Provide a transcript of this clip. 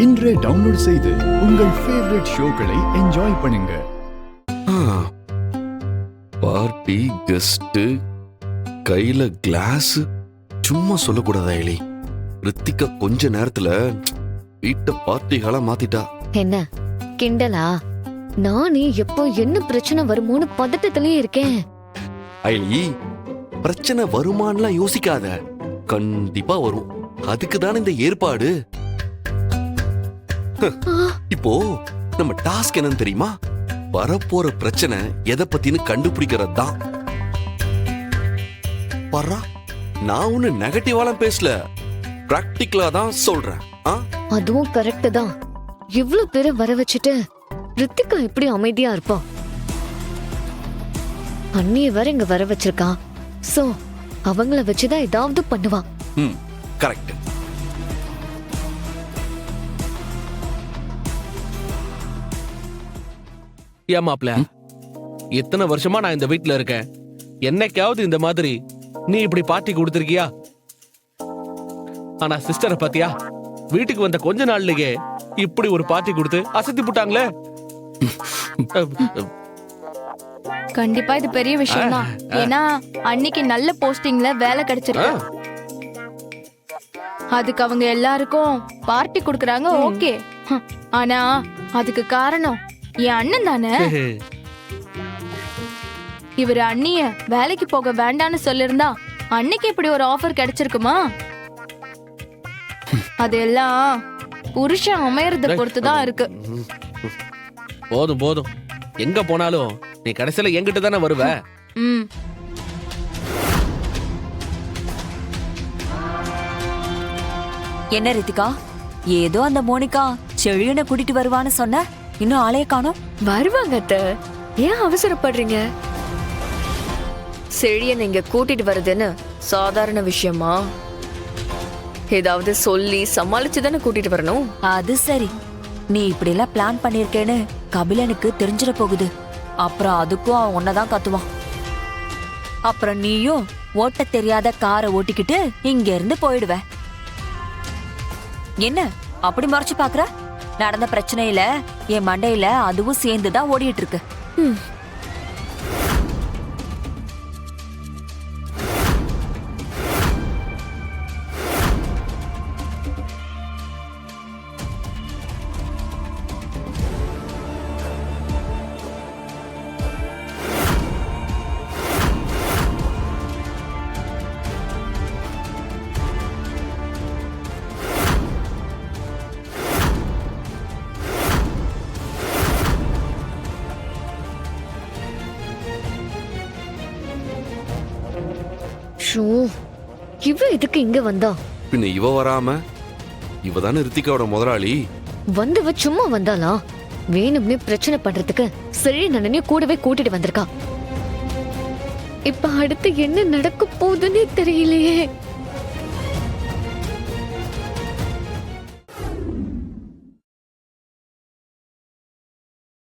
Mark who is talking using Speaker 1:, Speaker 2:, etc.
Speaker 1: இன்றே டவுன்லோட் செய்து உங்கள் ஃபேவரட் ஷோக்களை என்ஜாய் பண்ணுங்க.
Speaker 2: பார்ட்டி கெஸ்ட் கையில கிளாஸ் சும்மா சொல்லக்கூடாதா எலி? ரித்திகா கொஞ்ச நேரத்துல வீட்டை பார்ட்டிகளா மாத்திட்டா.
Speaker 3: என்ன கிண்டலா? நானே எப்போ என்ன பிரச்சனை வருமோன்னு பதட்டத்திலேயே இருக்கேன்.
Speaker 2: ஐலி, பிரச்சனை வருமானலாம் யோசிக்காத, கண்டிப்பா வரும். அதுக்கு தானே இந்த ஏற்பாடு. இப்போ நம்ம டாஸ்க் என்னன்னு தெரியுமா? வரப்போற பிரச்சனை எதை பத்தின்னு கண்டுபிடிக்கிறது தான். பரா, நான் ஒண்ணு நெகட்டிவாலாம் பேசல, பிராக்டிகலா தான் சொல்றேன்.
Speaker 3: அதுவும் கரெக்ட் தான். இவ்ளோ பேரை வர வச்சுட்டு ரித்திகா எப்படி அமைதியா இருப்பா? அண்ணிய வேற இங்க வர வச்சிருக்கா. சோ அவங்கள வச்சுதான் ஏதாவது பண்ணுவா.
Speaker 2: கரெக்ட்.
Speaker 4: ஏமாப்ல, எத்தனை வருஷமா நான் இந்த வீட்ல இருக்கேன். என்னைக்காவது இந்த மாதிரி நீ இப்படி பார்ட்டி கொடுத்திருக்கியா? ஆனா சிஸ்டரை பாத்தியா, வீட்டுக்கு வந்த கொஞ்ச நாள்லயே இப்படி ஒரு பார்ட்டி கொடுத்து அசத்தி போட்டாங்களே.
Speaker 5: கண்டிப்பா இது பெரிய விஷயம் தான். ஏன்னா அன்னைக்கு நல்ல போஸ்டிங்ல வேலை கிடைச்சிருக்கு. அதுக்கு அவங்க எல்லாருக்கும் பார்ட்டி கொடுக்கறாங்க, ஓகே. ஆனா அதுக்கு காரணம் என் அண்ணன் தானே. இவர் அண்ணிய வேலைக்கு போக வேண்டான்னு சொல்லிருந்தா அன்னைக்கு இப்படி ஒரு ஆஃபர் கிடைச்சிருக்குமா? அதெல்லாம் புருஷன் அமையறத பொறுத்துதான் இருக்கு.
Speaker 4: போதும் போதும், எங்க போனாலும் நீ கடைசியில என்கிட்ட தானே வருவ.
Speaker 6: என்ன ரித்திகா, ஏதோ அந்த மோனிகா செழியனை கூட்டிட்டு வருவான்னு சொன்ன, இன்னும் ஆளைய காணோம்.
Speaker 3: வருவாங்க அத்தை, ஏன் அவசரப்படுறீங்க? செழியன் இங்க கூட்டிட்டு வருதுன்னு சாதாரண விஷயமா? ஏதாவது சொல்லி சமாளிச்சு தானே கூட்டிட்டு வரணும்.
Speaker 6: அது சரி, நீ இப்படி எல்லாம் பிளான் பண்ணிருக்கேன்னு கபிலனுக்கு தெரிஞ்சிட போகுது. அப்புறம் அதுக்கும் அவன் உன்னதான் கத்துவான். அப்புறம் நீயும் ஓட்ட தெரியாத காரை ஓட்டிக்கிட்டு இங்க இருந்து போயிடுவ. என்ன அப்படி மறைச்சு பாக்குற? நடந்த பிரச்சனையில என் மண்டையில அதுவும் சேர்ந்துதான் ஓடிட்டு இருக்கு.
Speaker 3: இவ இதுக்கு இங்க வந்தா?
Speaker 2: பின்ன இவ வராம? இவ தானே ரித்திகாவோட முதலாளி.
Speaker 3: வந்தவ சும்மா வந்தாளா? வேணும்னே பிரச்சனை பண்றதுக்கு செழியன் அண்ணனையும் கூடவே கூட்டிட்டு வந்திருக்கா. இப்ப அடுத்து என்ன நடக்க போகுதுன்னே தெரியலையே.